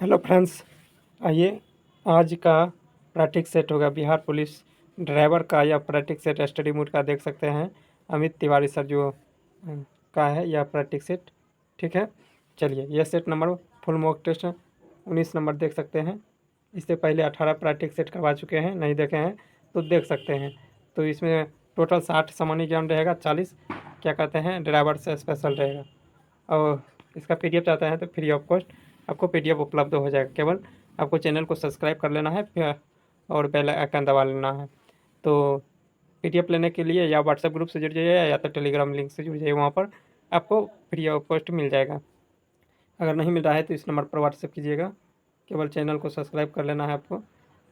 Hello friends, आइए आज का प्रैक्टिस सेट होगा बिहार पुलिस ड्राइवर का। या प्रैक्टिस सेट स्टडी मोड का देख सकते हैं अमित तिवारी सर जो का है यह प्रैक्टिस सेट। ठीक है, चलिए यह set number full mock test 19 number देख सकते हैं। इससे पहले 18 प्रैक्टिस सेट करवा चुके हैं, नहीं देखे हैं तो देख सकते हैं। तो इसमें टोटल 60 सामान्य ज्ञान रहेगा, 40 क्या कहते हैं ड्राइवर से स्पेशल रहेगा। और इसका पीडीएफ चाहते हैं तो फ्री ऑफ कॉस्ट आपको पीडीएफ उपलब्ध हो जाएगा। केवल आपको चैनल को सब्सक्राइब कर लेना है और बेल आइकन दबा लेना है। तो पीडीएफ लेने के लिए या व्हाट्सएप ग्रुप से जुड़ जाइए या तो टेलीग्राम लिंक से जुड़ जाइए, वहाँ पर आपको फ्री ऑफ कॉस्ट मिल जाएगा। अगर नहीं मिल रहा है तो इस नंबर पर व्हाट्सएप कीजिएगा। केवल चैनल को सब्सक्राइब कर लेना है आपको।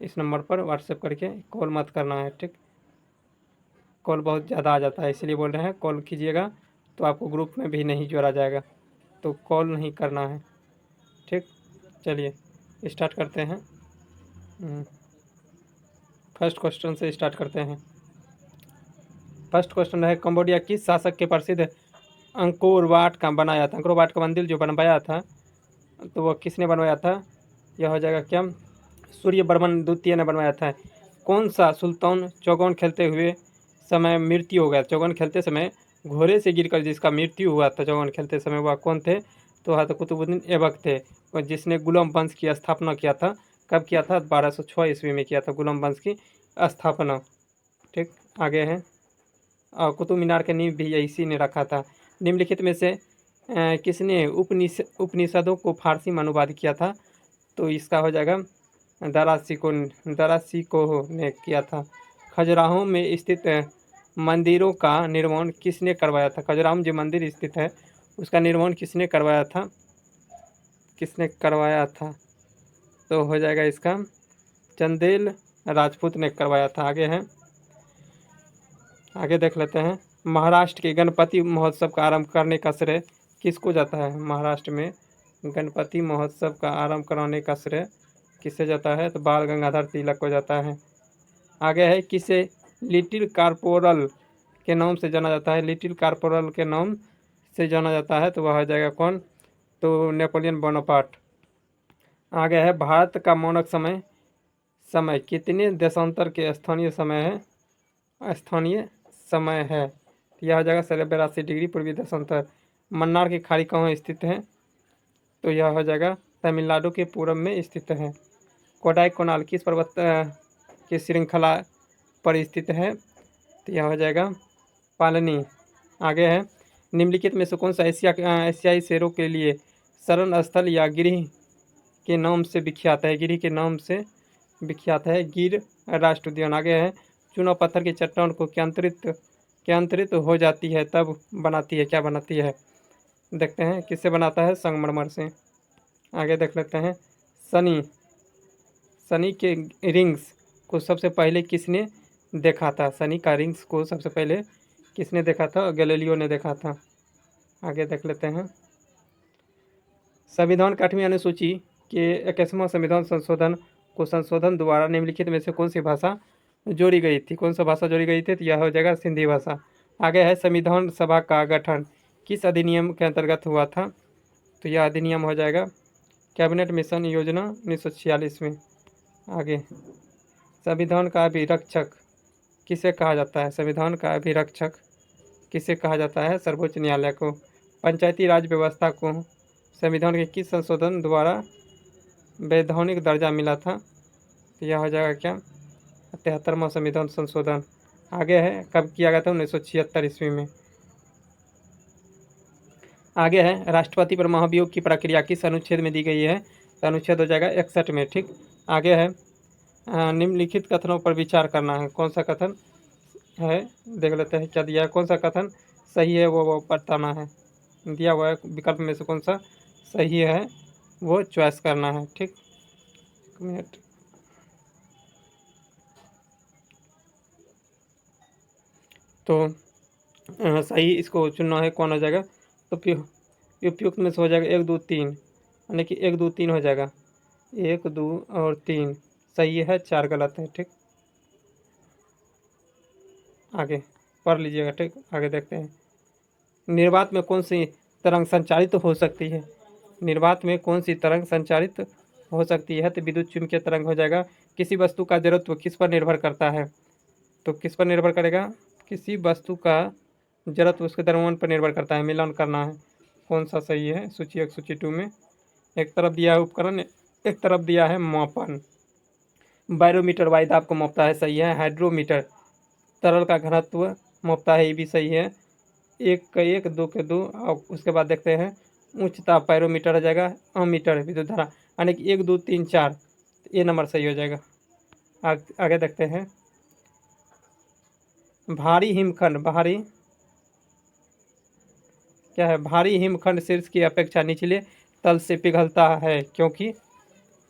इस नंबर पर व्हाट्सएप करके कॉल मत करना है, ठीक। कॉल बहुत ज़्यादा आ जाता है, इसलिए बोल रहे हैं कॉल कीजिएगा तो आपको ग्रुप में भी नहीं जोड़ा जाएगा, तो कॉल नहीं करना है, ठीक। चलिए स्टार्ट करते हैं। फर्स्ट क्वेश्चन से स्टार्ट करते हैं। फर्स्ट क्वेश्चन है, कंबोडिया किस शासक के प्रसिद्ध अंकोर वाट का बनाया था? अंकोर वाट का मंदिर जो बनवाया था तो वह किसने बनवाया था? यह हो जाएगा क्या? सूर्यवर्मन द्वितीय ने बनवाया था। कौन सा सुल्तान चौगन खेलते हुए समय मृत्यु हो गया? चौगन खेलते समय घोड़े से गिरकर जिसका मृत्यु हुआ था चौगन खेलते समय, वह कौन थे? तो वह तो कुतुबुद्दीन ऐबक थे, और जिसने गुलाम वंश की स्थापना किया था। कब किया था? 1206 ईस्वी में किया था गुलाम वंश की स्थापना, ठीक। आगे है, और कुतुब मीनार के नींव भी इसी ने रखा था। निम्नलिखित में से किसने उपनिषदों को फारसी में अनुवाद किया था? तो इसका हो जाएगा दरासिको ने किया था। खजुराहो में स्थित मंदिरों का निर्माण किसने करवाया था? खजुराहो में जो मंदिर स्थित है उसका निर्माण किसने करवाया था? किसने करवाया था? तो हो जाएगा इसका चंदेल राजपूत ने करवाया था। आगे है, आगे देख लेते हैं। महाराष्ट्र के गणपति महोत्सव का आरंभ करने का श्रेय किसको जाता है? महाराष्ट्र में गणपति महोत्सव का आरंभ कराने का श्रेय किससे जाता है? तो बाल गंगाधर तिलक को जाता है। आगे है, किसे लिटिल कार्पोरल के नाम से जाना जाता है? लिटिल कार्पोरल के नाम से जाना जाता है तो वह हो जाएगा कौन? तो नेपोलियन बोनापार्ट। आगे है, भारत का मानक समय समय कितने देशांतर के स्थानीय समय है? स्थानीय समय है, यह हो जाएगा 82 डिग्री पूर्वी देशांतर। मन्नार की खाड़ी कहाँ स्थित है? तो यह हो जाएगा तमिलनाडु के पूर्व में स्थित है। कोडाईकनाल किस पर्वत की श्रृंखला पर स्थित है? तो यह हो जाएगा पालनी। आगे है, निम्नलिखित में से कौन सा एशियाई शेरों के लिए शरण स्थल या गिरी के नाम से विख्यात है? गिरी के नाम से विख्यात है गिर राष्ट्रीय उद्यान। आगे है, चूना पत्थर की चट्टान को केंद्रित हो जाती है तब बनाती है, क्या बनाती है? देखते हैं किससे बनाता है? संगमरमर से। आगे देख लेते हैं, शनि के रिंग्स को सबसे पहले किसने देखा था? शनि का रिंग्स को सबसे पहले किसने देखा था? गैलीलियो ने देखा था। आगे देख लेते हैं, संविधान की 8वीं अनुसूची के 21वां संविधान संशोधन को संशोधन द्वारा निम्नलिखित में से कौन सी भाषा जोड़ी गई थी? कौन सा भाषा जोड़ी गई थी? तो यह हो जाएगा सिंधी भाषा। आगे है, संविधान सभा का गठन किस अधिनियम के अंतर्गत हुआ था? तो यह अधिनियम हो जाएगा कैबिनेट मिशन योजना 1946 में। आगे, संविधान का अभिरक्षक किसे कहा जाता है? संविधान का अभिरक्षक किसे कहा जाता है? सर्वोच्च न्यायालय को। पंचायती राज व्यवस्था को संविधान के किस संशोधन द्वारा वैधानिक दर्जा मिला था? तो यह हो जाएगा क्या? 73वां संविधान संशोधन। आगे है, कब किया गया था? 1976 ईस्वी में। आगे है, राष्ट्रपति पर महाभियोग की प्रक्रिया किस अनुच्छेद में दी गई है? तो अनुच्छेद हो जाएगा 61 में, ठीक। आगे है, निम्नलिखित कथनों पर विचार करना है। कौन सा कथन है? देख लेते हैं क्या दिया है। कौन सा कथन सही है वो बताना है। दिया हुआ है विकल्प में से कौन सा सही है वो चॉइस करना है, ठीक। एक मिनट, तो सही इसको चुनना है। कौन हो जाएगा? तो उपयुक्त में से हो जाएगा 1 2 3, यानी कि 1 2 3 हो जाएगा। 1 2 और 3 सही है, 4 गलत है, ठीक। आगे पढ़ लीजिएगा, ठीक। आगे देखते हैं, निर्वात में कौन सी तरंग संचारित हो सकती है? निर्वात में कौन सी तरंग संचारित हो सकती है तो विद्युत चुम्बकीय तरंग हो जाएगा। किसी वस्तु का जड़त्व किस पर निर्भर करता है? तो किस पर निर्भर करेगा? किसी वस्तु का जड़त्व उसके द्रव्यमान पर निर्भर करता है। मिलान करना है कौन सा सही है सूची 1 सूची 2 में। एक तरफ दिया है उपकरण, एक तरफ दिया है मापन। बैरोमीटर वायुदाब को मापता है, सही है। हाइड्रोमीटर तरल का घनत्व मापता है, ये भी सही है। 1 का 1, 2 के 2। और उसके बाद देखते हैं उच्च ताप पैरोमीटर हो जाएगा। अमीटर विद्युत धारा, यानी कि 1 2 3 4, ये नंबर सही हो जाएगा। आगे देखते हैं भारी हिमखंड। भारी क्या है? भारी हिमखंड शीर्ष की अपेक्षा निचले तल से पिघलता है, क्योंकि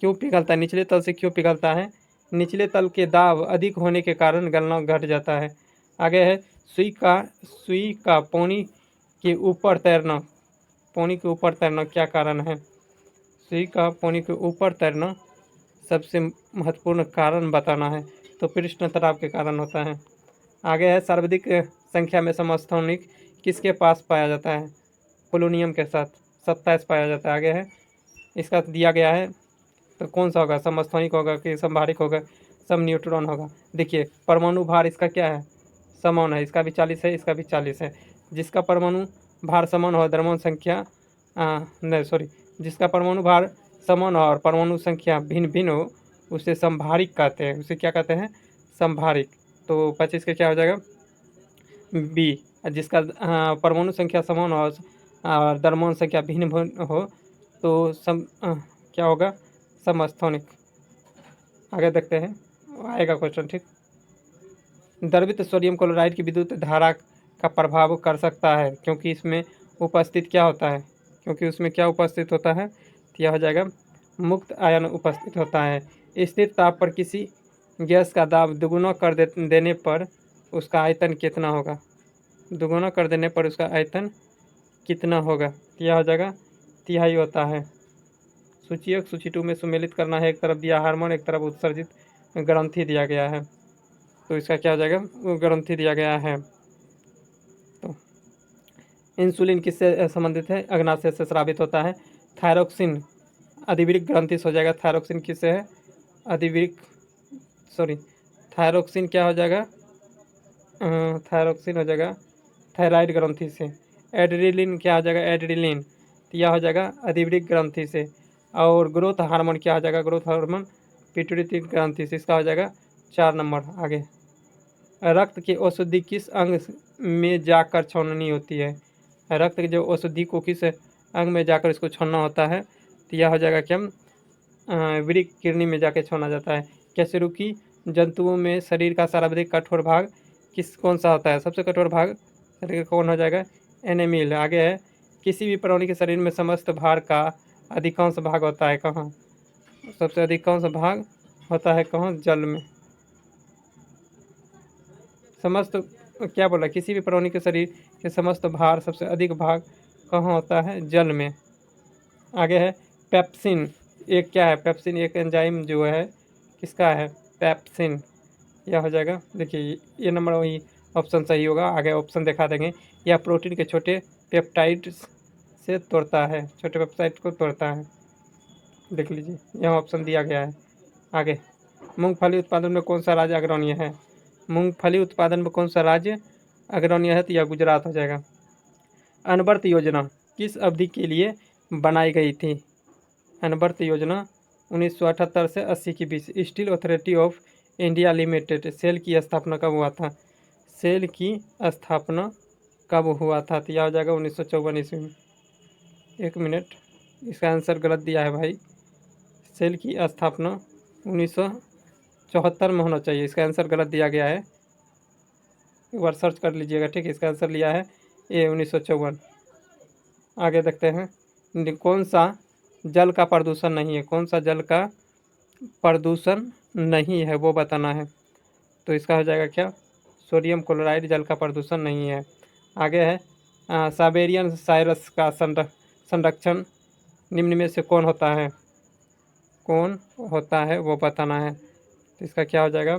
क्यों पिघलता है? निचले तल से क्यों पिघलता है? निचले तल के दाब अधिक होने के कारण गलना घट जाता है। आगे है सुई का पानी के ऊपर तैरना। पानी के ऊपर तैरना क्या कारण है? सुई का पानी के ऊपर तैरना सबसे महत्वपूर्ण कारण बताना है, तो पृष्ठ तनाव के कारण होता है। आगे है सर्वाधिक संख्या में समस्थानिक किसके पास पाया जाता है? पोलोनियम के साथ 27 पाया जाता है। आगे है इसका दिया गया है तो कौन सा होगा? समस्थानिक होगा कि संभारिक होगा? सब न्यूट्रॉन होगा। देखिए परमाणु भार इसका क्या है? समान है, इसका भी 40 है, इसका भी 40 है। जिसका परमाणु भार समान हो, द्रव्यमान संख्या नहीं सॉरी, जिसका परमाणु भार समान हो और परमाणु संख्या भिन्न भिन्न हो उसे संभारिक कहते हैं। उसे क्या कहते हैं? संभारिक। तो 25 का क्या हो जाएगा? बी। जिसका परमाणु संख्या समान हो और द्रव्यमान संख्या भिन्न भिन्न हो तो क्या होगा? समस्थानिक। आगे देखते हैं, आएगा क्वेश्चन, ठीक। द्रवित सोडियम क्लोराइड की विद्युत धारा का प्रभाव कर सकता है, क्योंकि इसमें उपस्थित क्या होता है? क्योंकि उसमें क्या उपस्थित होता है? तो यह हो जाएगा मुक्त आयन उपस्थित होता है। स्थिर ताप पर किसी गैस का दाब दुगुना कर देने पर उसका आयतन कितना होगा? दुगुना कर देने पर उसका आयतन कितना होगा? तो यह हो जाएगा तिहाई होता है। सूची 1 सूची 2 में सुमेलित करना है। एक तरफ दिया हार्मोन, एक तरफ उत्सर्जित ग्रंथि दिया गया है, तो इसका क्या हो जाएगा? ग्रंथि दिया गया है। तो इंसुलिन किससे संबंधित है? अग्नाशय से स्रावित होता है। थायरोक्सिन अधिवृक्क ग्रंथि से हो जाएगा। थायरोक्सिन किससे है? अधिवृक्क सॉरी, थायरोक्सिन क्या हो जाएगा? थायरोक्सिन हो जाएगा थायराइड ग्रंथि से। एड्रेनलिन क्या हो जाएगा? एड्रेनलिन, तो यह हो जाएगा अधिवृक्क ग्रंथि से। और ग्रोथ हार्मोन क्या हो जाएगा? ग्रोथ हार्मोन पिट्यूटरी ग्रंथि से। इसका हो जाएगा 4 नंबर। आगे रक्त की औषधि किस अंग में जाकर छाननी होती है? रक्त की जो औषधि को किस अंग में जाकर इसको छानना होता है? तो यह हो जाएगा क्या? वृक्क किडनी में जाकर छाना जाता है। कशेरुकी जंतुओं में शरीर का सर्वाधिक कठोर भाग कौन सा होता है? सबसे कठोर भाग शरीर का कौन हो जाएगा? एनेमिल। आगे है किसी भी प्राणी के शरीर में समस्त भार का अधिकांश भाग होता है कहाँ? सबसे अधिकांश भाग होता है कहाँ? जल में। समस्त क्या बोला? किसी भी प्राणी के शरीर के समस्त भार सबसे अधिक भाग कहाँ होता है? जल में। आगे है पेप्सिन। एक क्या है? पेप्सिन एक एंजाइम जो है किसका है? पेप्सिन। यह हो जाएगा, देखिए ये नंबर वही ऑप्शन सही होगा। आगे ऑप्शन दिखा देंगे। यह प्रोटीन के छोटे पेप्टाइड से तोड़ता है, छोटे पेप्टाइड को तोड़ता है। देख लीजिए यह ऑप्शन दिया गया है। आगे मूंगफली उत्पादन में कौन सा राज्य अग्रणी है? मूंगफली उत्पादन में कौन सा राज्य अग्रणी है? तो यह गुजरात हो जाएगा। अनवर्त योजना किस अवधि के लिए बनाई गई थी? अनवर्त योजना 1978 से 80 के बीच। Steel Authority of India Limited SAIL की स्थापना कब हुआ था? सेल की स्थापना कब हुआ था? तो यह हो जाएगा 1954 ईस्वी में। 1 मिनट, इसका आंसर गलत दिया है भाई। सेल की स्थापना 1974 में होना चाहिए। इसका आंसर गलत दिया गया है, एक बार सर्च कर लीजिएगा, ठीक है। इसका आंसर लिया है ये 1954। आगे देखते हैं कौन सा जल का प्रदूषण नहीं है? कौन सा जल का प्रदूषण नहीं है वो बताना है। तो इसका हो जाएगा क्या? सोडियम क्लोराइड जल का प्रदूषण नहीं है। आगे है साइबेरियन साइरस का संरक्षण निम्न में से कौन होता है? कौन होता है वो बताना है। तो इसका क्या हो जाएगा?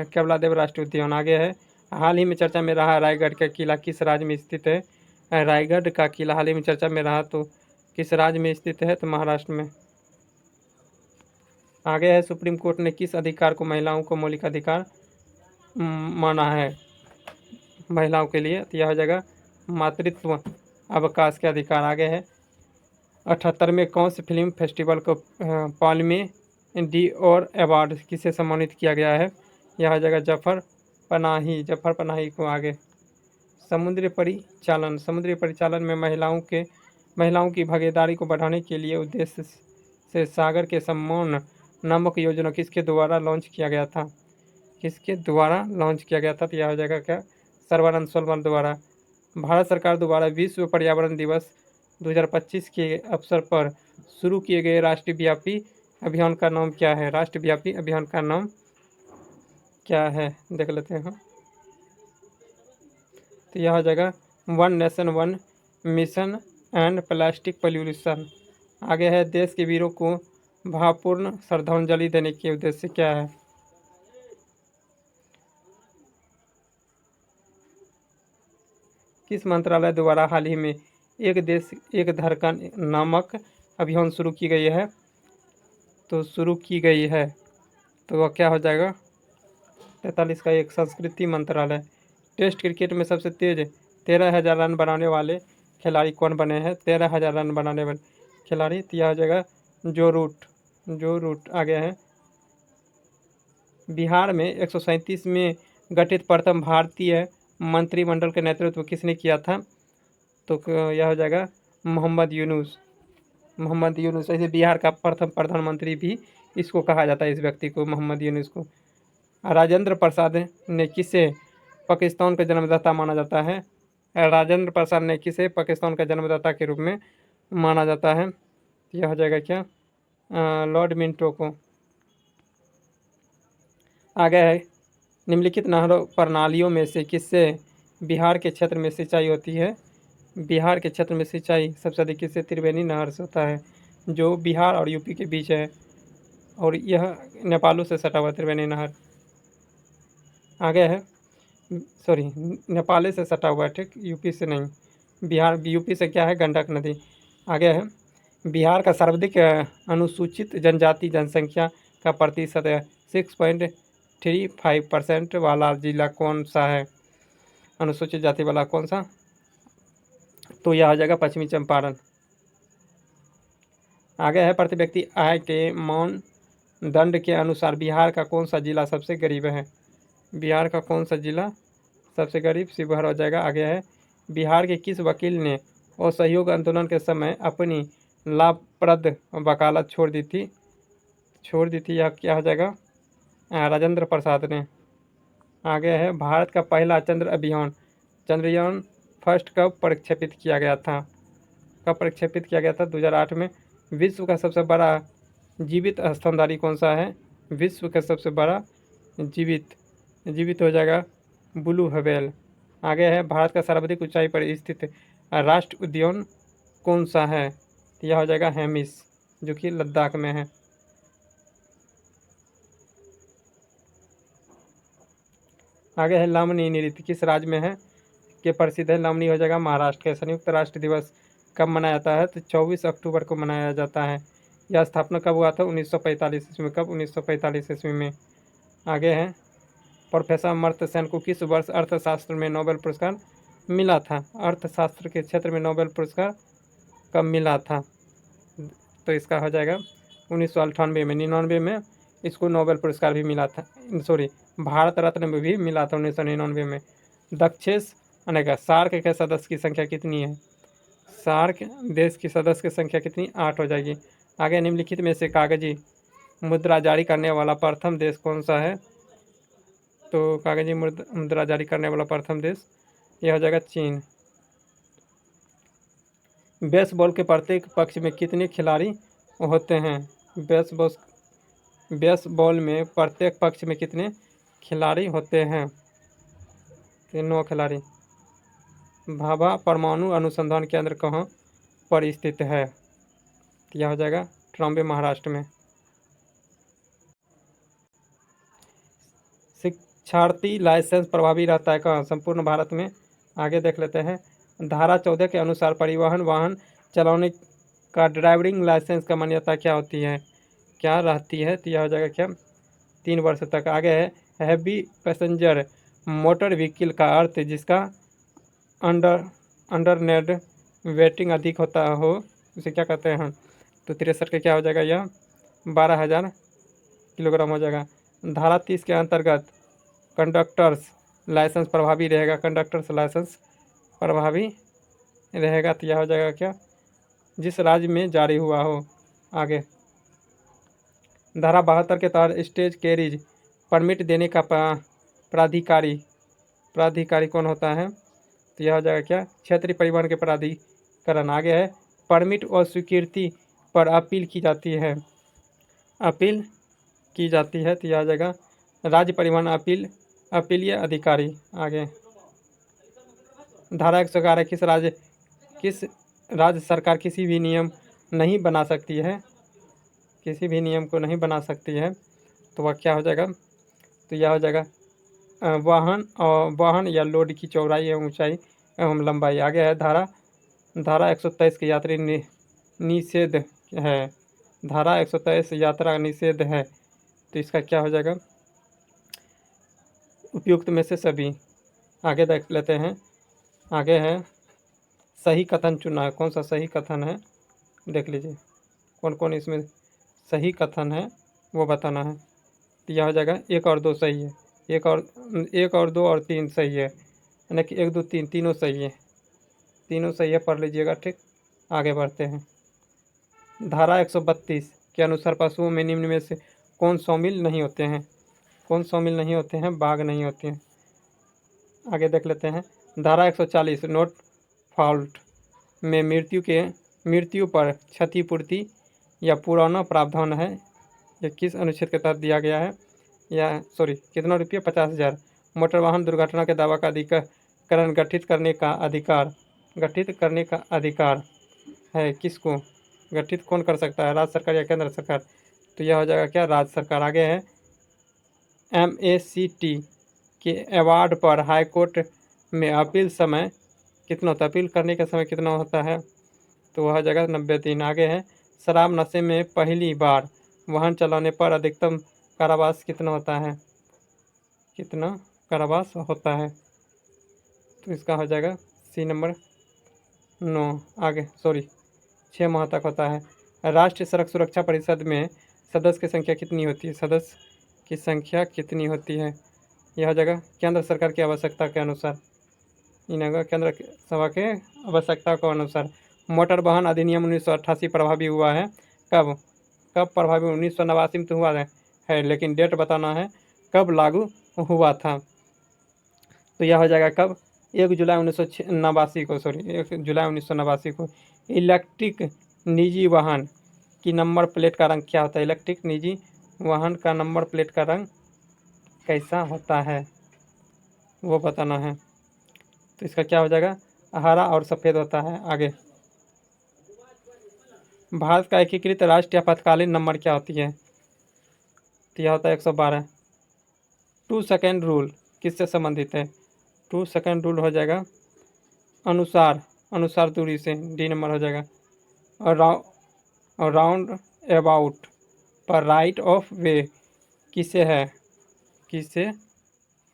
केवलादेव राष्ट्रीय उद्यान। आगे है हाल ही में चर्चा में रहा रायगढ़ का किला किस राज्य में स्थित है? रायगढ़ का किला हाल ही में चर्चा में रहा तो किस राज्य में स्थित है? तो महाराष्ट्र में। आगे है, सुप्रीम कोर्ट ने किस अधिकार को महिलाओं को मौलिक अधिकार माना है महिलाओं के लिए? तो यह हो जाएगा मातृत्व अवकाश के अधिकार। आगे है, 78वें कौन से फिल्म फेस्टिवल को पाल्मे डी और अवार्ड किसे सम्मानित किया गया है? यह हो जाएगा जफर पनाही को। आगे, समुद्री परिचालन में महिलाओं की भागीदारी को बढ़ाने के लिए उद्देश्य से सागर के सम्मान नामक योजना किसके द्वारा लॉन्च किया गया था? तो यह हो जाएगा क्या? सर्बानंद सोनोवाल द्वारा। भारत सरकार द्वारा विश्व पर्यावरण दिवस 2025 के अवसर पर शुरू किए गए राष्ट्रव्यापी अभियान का नाम क्या है? राष्ट्रव्यापी अभियान का नाम क्या है, देख लेते हैं। तो यह हो जाएगा one nation one mission and plastic pollution. आगे है, देश के वीरों को भावपूर्ण श्रद्धांजलि देने के उद्देश्य क्या है? किस मंत्रालय द्वारा हाल ही में एक देश एक धड़कन नामक अभियान शुरू की गई है? तो वह क्या हो जाएगा? 43 का एक, संस्कृति मंत्रालय। टेस्ट क्रिकेट में सबसे तेज 13,000 रन बनाने वाले खिलाड़ी कौन बने हैं? 13,000 रन बनाने वाले खिलाड़ी, तो यह हो जाएगा जो रूट। आगे है, बिहार में 137 में गठित प्रथम भारतीय मंत्रिमंडल का नेतृत्व किसने किया था? तो यह हो जाएगा मोहम्मद यूनुस। ऐसे बिहार का प्रथम प्रधानमंत्री भी इसको कहा जाता है, इस व्यक्ति को, मोहम्मद यूनुस को। राजेंद्र प्रसाद ने किसे पाकिस्तान का जन्मदाता माना जाता है? राजेंद्र प्रसाद ने किसे पाकिस्तान का जन्मदाता के रूप में माना जाता है? यह हो जाएगा क्या? लॉर्ड मिंटो को। आगे है, निम्नलिखित नहरों प्रणालियों में से किससे बिहार के क्षेत्र में सिंचाई होती है? बिहार के क्षेत्र में सिंचाई सबसे अधिक किससे? त्रिवेणी नहर से होता है, जो बिहार और यूपी के बीच है, और यह नेपालों से सटा हुआ त्रिवेणी नहर। आगे है, नेपाल से सटा हुआ है, ठीक, यूपी से नहीं। यूपी से क्या है? गंडक नदी। आगे है, बिहार का सर्वाधिक अनुसूचित जनजाति जनसंख्या का प्रतिशत 6.35% वाला जिला कौन सा है? अनुसूचित जाति वाला कौन सा? तो यह आ जाएगा पश्चिमी चंपारण। आगे है, प्रति व्यक्ति आय के मानदंड के अनुसार बिहार का कौन सा जिला सबसे गरीब है? बिहार का कौन सा जिला सबसे गरीब? शिवहर हो जाएगा। आगे है, बिहार के किस वकील ने असहयोग आंदोलन के समय अपनी लाभप्रद वकालत छोड़ दी थी? यह क्या हो जाएगा? राजेंद्र प्रसाद ने। आगे है, भारत का पहला चंद्रयान फर्स्ट कब प्रक्षेपित किया गया था? 2008 में। विश्व का सबसे बड़ा जीवित स्तनधारी कौन सा है? विश्व का सबसे बड़ा जीवित हो जाएगा ब्लू व्हेल। आगे है, भारत का सर्वाधिक ऊंचाई पर स्थित राष्ट्रीय उद्यान कौन सा है? यह हो जाएगा हेमिस, जो कि लद्दाख में है। आगे है, लामनी नृत्य किस राज्य में है के प्रसिद्ध है? लामनी हो जाएगा महाराष्ट्र के। संयुक्त राष्ट्र दिवस कब मनाया जाता है? तो 24 अक्टूबर को मनाया जाता है। यह स्थापना कब हुआ था? 1945 ईस्वी में। कब? 1945 ईस्वी में। आगे है, प्रोफेसर अमर्त्य सेन को किस वर्ष अर्थशास्त्र में नोबेल पुरस्कार मिला था? अर्थशास्त्र के क्षेत्र में नोबेल पुरस्कार कब मिला था? तो इसका हो जाएगा 1998 में। 99 में इसको नोबेल पुरस्कार भी मिला था, भारत रत्न में भी मिला था 1999 में। दक्षेश अनेका सार्क के सदस्य की संख्या कितनी है? सार्क देश की सदस्य की संख्या कितनी? 8 हो जाएगी। आगे, निम्नलिखित में से कागजी मुद्रा जारी करने वाला प्रथम देश कौन सा है? तो कागजी मुद्रा जारी करने वाला प्रथम देश यह हो जाएगा चीन। बेसबॉल के प्रत्येक पक्ष में कितने खिलाड़ी होते हैं? बेसबॉल में प्रत्येक पक्ष में कितने खिलाड़ी होते हैं? 9 खिलाड़ी। भाभा परमाणु अनुसंधान केंद्र कहाँ पर स्थित है? यह हो जाएगा ट्रॉम्बे, महाराष्ट्र में। शिक्षार्थी लाइसेंस प्रभावी रहता है कहाँ? संपूर्ण भारत में। आगे देख लेते हैं, धारा 14 के अनुसार परिवहन वाहन चलाने का ड्राइविंग लाइसेंस का मान्यता क्या होती है? क्या रहती है, तो यह हो जाएगा क्या 3 वर्ष तक। आगे है हैवी पैसेंजर मोटर व्हीकल का अर्थ जिसका अंडर अंडरनेड वेटिंग अधिक होता हो उसे क्या कहते हैं। तो 63 का क्या हो जाएगा, यह 12,000 किलोग्राम हो जाएगा। धारा 30 के अंतर्गत कंडक्टर्स लाइसेंस प्रभावी रहेगा, कंडक्टर्स लाइसेंस प्रभावी रहेगा, तो यह हो जाएगा क्या जिस राज्य में जारी हुआ हो। आगे धारा 72 के तहत स्टेज कैरिज परमिट देने का प्राधिकारी प्राधिकारी कौन होता है, तो यह हो जाएगा क्या क्षेत्रीय परिवहन के प्राधिकरण। आगे है परमिट और स्वीकृति पर अपील की जाती है, अपील की जाती है, तो यह हो जाएगा राज्य परिवहन अपीलीय अधिकारी। आगे धारा 111 किस राज्य सरकार किसी भी नियम नहीं बना सकती है, किसी भी नियम को नहीं बना सकती है, तो वह क्या हो जाएगा, तो यह हो जाएगा वाहन या लोड की चौड़ाई एवं ऊंचाई एवं लंबाई। आगे है धारा 123 की यात्री निषेध है, धारा 123 यात्रा निषेध है, तो इसका क्या हो जाएगा उपयुक्त में से सभी। आगे देख लेते हैं। आगे है सही कथन चुना है, कौन सा सही कथन है देख लीजिए, कौन कौन इसमें सही कथन है वो बताना है। तो यह हो जाएगा 1 और 2 सही है, 1 और 2 और 3 सही है, यानी कि 1 2 3 तीनों सही है, तीनों सही है, पढ़ लीजिएगा। ठीक, आगे बढ़ते हैं। धारा 132 के अनुसार पशुओं में निम्न में से कौन शामिल नहीं होते हैं, कौन शामिल नहीं होते हैं, बाघ नहीं होते हैं। आगे देख लेते हैं। धारा 140 नोट फॉल्ट में मृत्यु पर क्षतिपूर्ति या पुराना प्रावधान है, यह किस अनुच्छेद के तहत दिया गया है, या कितना रुपये 50,000। मोटर वाहन दुर्घटना के दावा का अधिकरण गठित करने का अधिकार है किसको, गठित कौन कर सकता है, राज्य सरकार या केंद्र सरकार, तो यह हो जाएगा क्या राज्य सरकार। आगे है MACT के अवार्ड पर हाईकोर्ट में अपील समय कितना होता है, अपील करने का समय कितना होता है, तो वह जगह 90 दिन। आगे है शराब नशे में पहली बार वाहन चलाने पर अधिकतम कारावास कितना होता है, कितना कारावास होता है, तो इसका हो जाएगा सी नंबर 9। आगे 6 माह तक होता है। राष्ट्रीय सड़क सुरक्षा परिषद में सदस्य की संख्या कितनी होती है, सदस्य की संख्या कितनी होती है, यह जगह केंद्र सरकार की आवश्यकता के अनुसार, इन केंद्र सभा के आवश्यकता के अनुसार। मोटर वाहन अधिनियम 1988 प्रभावी हुआ है, कब कब प्रभावी, 1989 में तो हुआ है, लेकिन डेट बताना है कब लागू हुआ था, तो यह हो जाएगा कब 1 जुलाई 1989 को 1 जुलाई 1989 को। इलेक्ट्रिक निजी वाहन की नंबर प्लेट का रंग क्या होता है, इलेक्ट्रिक निजी वाहन का नंबर प्लेट का रंग कैसा होता है वो बताना है, तो इसका क्या हो जाएगा हरा और सफ़ेद होता है। आगे भारत का एकीकृत राष्ट्रीय आपातकालीन नंबर क्या होती है, तो यह होता है 112। 2 सेकेंड रूल किससे संबंधित है, 2 सेकेंड रूल हो जाएगा अनुसार दूरी से, डी नंबर हो जाएगा। और राउंड अबाउट पर राइट ऑफ वे किसे है,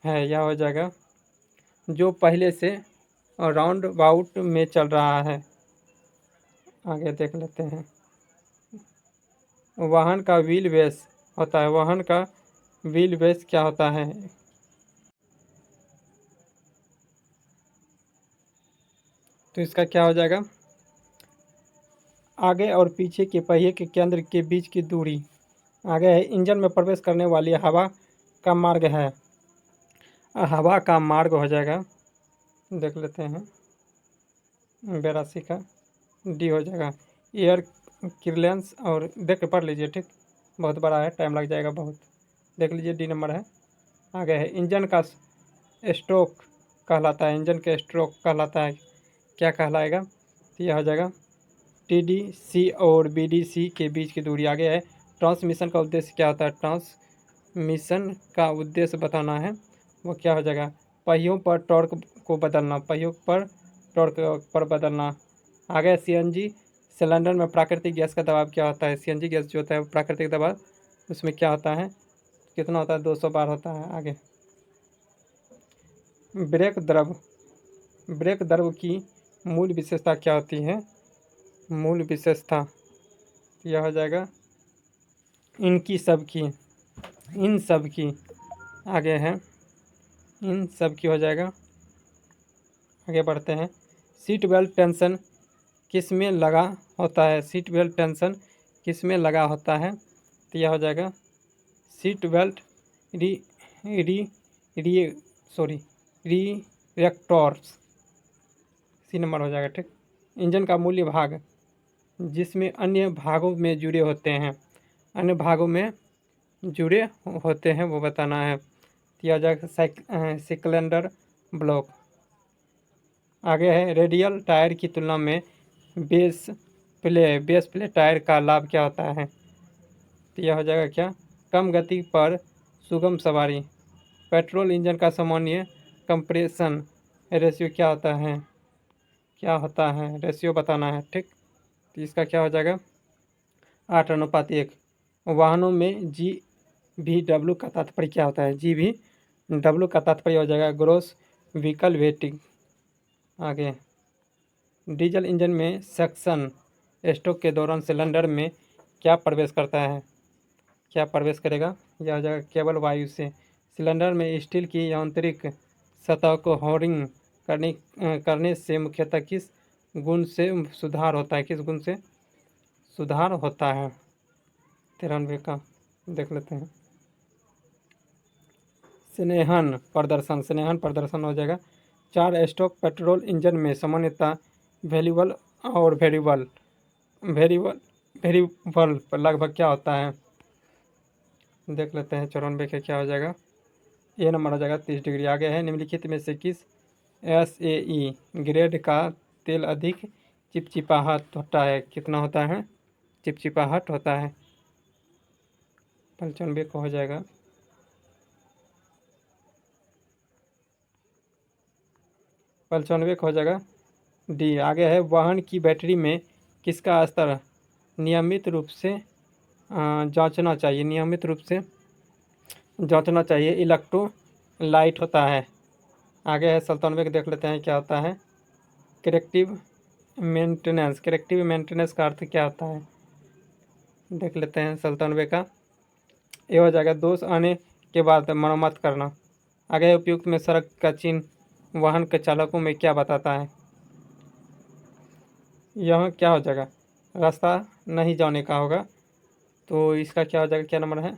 यह हो जाएगा जो पहले से राउंड अबाउट में चल रहा है। आगे देख लेते हैं। वाहन का व्हील बेस होता है, वाहन का व्हील बेस क्या होता है, तो इसका क्या हो जाएगा आगे और पीछे के पहिए के केंद्र के बीच की दूरी। आगे है इंजन में प्रवेश करने वाली हवा का मार्ग है, हवा का मार्ग हो जाएगा, देख लेते हैं 82 का डी हो जाएगा एयर क्लियरेंस, और देख के पढ़ लीजिए। ठीक, बहुत बड़ा है, टाइम लग जाएगा बहुत, देख लीजिए डी नंबर है। आगे है इंजन का स्ट्रोक कहलाता है, इंजन के स्ट्रोक कहलाता है, क्या कहलाएगा, तो यह हो जाएगा TDC और BDC के बीच की दूरी। आगे है ट्रांसमिशन का उद्देश्य क्या होता है, ट्रांसमिशन का उद्देश्य बताना है, वो क्या हो जाएगा पहियों पर टॉर्क को बदलना, पहियों पर टॉर्क पर बदलना। आगे CNG सिलेंडर में प्राकृतिक गैस का दबाव क्या होता है? सीएनजी गैस जो होता है प्राकृतिक दबाव उसमें क्या होता है, कितना होता है? 200 बार होता है। आगे ब्रेक द्रव, ब्रेक द्रव की मूल विशेषता क्या होती है? मूल विशेषता यह हो जाएगा इनकी सब की, इन सब की, आगे है इन सब की हो जाएगा। आगे बढ़ते हैं। सीट बेल्ट टेंशन किस में लगा होता है? सीट बेल्ट टेंशन किस में लगा होता है? तो यह हो जाएगा सीट बेल्ट री री री सॉरी रिएक्टर्स, सी नंबर हो जाएगा। ठीक। इंजन का मूल्य भाग जिसमें अन्य भागों में जुड़े होते हैं, अन्य भागों में जुड़े होते हैं वो बताना है। तो यह हो जाएगा सिलेंडर ब्लॉक। आगे है रेडियल टायर की तुलना में बेस प्ले टायर का लाभ क्या होता है? तो यह हो जाएगा क्या? कम गति पर सुगम सवारी। पेट्रोल इंजन का सामान्य कंप्रेशन रेशियो क्या होता है? क्या होता है रेशियो बताना है। ठीक। तो इसका क्या हो जाएगा? 8:1। वाहनों में GVW का तात्पर्य क्या होता है? GVW का तात्पर्य हो जाएगा ग्रॉस व्हीकल वेटिंग। आगे डीजल इंजन में सक्शन स्ट्रोक के दौरान सिलेंडर में क्या प्रवेश करता है? क्या प्रवेश करेगा? यह हो जाएगा केवल वायु से। सिलेंडर में स्टील की आंतरिक सतह को होरिंग करने से मुख्यतः किस गुण से सुधार होता है? किस गुण से सुधार होता है? 93 का देख लेते हैं। स्नेहन प्रदर्शन, स्नेहन प्रदर्शन हो जाएगा। 4 स्ट्रोक पेट्रोल इंजन में सामान्यतः वेरिएबल और वेरिएबल पर लगभग क्या होता है? देख लेते हैं। 94 के क्या हो जाएगा? ए नंबर हो जाएगा 30 डिग्री। आगे है निम्नलिखित में से किस SAE ग्रेड का तेल अधिक चिपचिपाहट होता है? कितना होता है? चिपचिपाहट होता है। 95 को हो जाएगा 95 को हो जाएगा डी। आगे है वाहन की बैटरी में किसका स्तर नियमित रूप से जांचना चाहिए? नियमित रूप से जांचना चाहिए। इलेक्ट्रोलाइट होता है। आगे है 97 के देख लेते हैं क्या होता है? Corrective maintenance. करेक्टिव मेंटेनेंस का अर्थ क्या होता है? देख लेते हैं 97 का। ये हो जाएगा दोष आने के बाद मरम्मत करना। आगे उपयुक्त में सड़क का चिन्ह वाहन के चालकों में क्या बताता है? यह क्या हो जाएगा? रास्ता नहीं जाने का होगा। तो इसका क्या हो जाएगा? क्या नंबर है?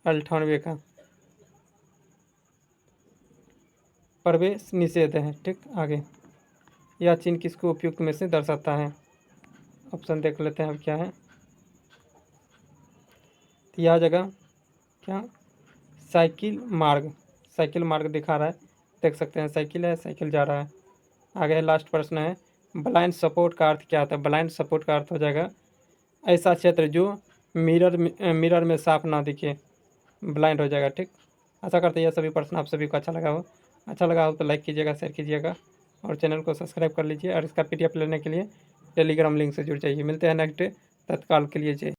98 का प्रवेश निषेध है। ठीक। आगे यह चिन्ह किसको उपयुक्त में से दर्शाता है? ऑप्शन देख लेते हैं अब क्या है। तो यह जगह क्या साइकिल मार्ग, साइकिल मार्ग दिखा रहा है। देख सकते हैं साइकिल है, साइकिल जा रहा है। आगे है लास्ट प्रश्न है ब्लाइंड सपोर्ट का अर्थ क्या होता है? ब्लाइंड सपोर्ट का अर्थ हो जाएगा ऐसा क्षेत्र जो मिरर में साफ ना दिखे, ब्लाइंड हो जाएगा। ठीक। आशा करते हैं यह सभी प्रश्न आप सभी को अच्छा लगा हो। अच्छा लगा हो तो लाइक कीजिएगा, शेयर कीजिएगा और चैनल को सब्सक्राइब कर लीजिए। और इसका PDF लेने के लिए टेलीग्राम लिंक से जुड़ जाइए। मिलते हैं नेक्स्ट डे। तत्काल के लिए जय।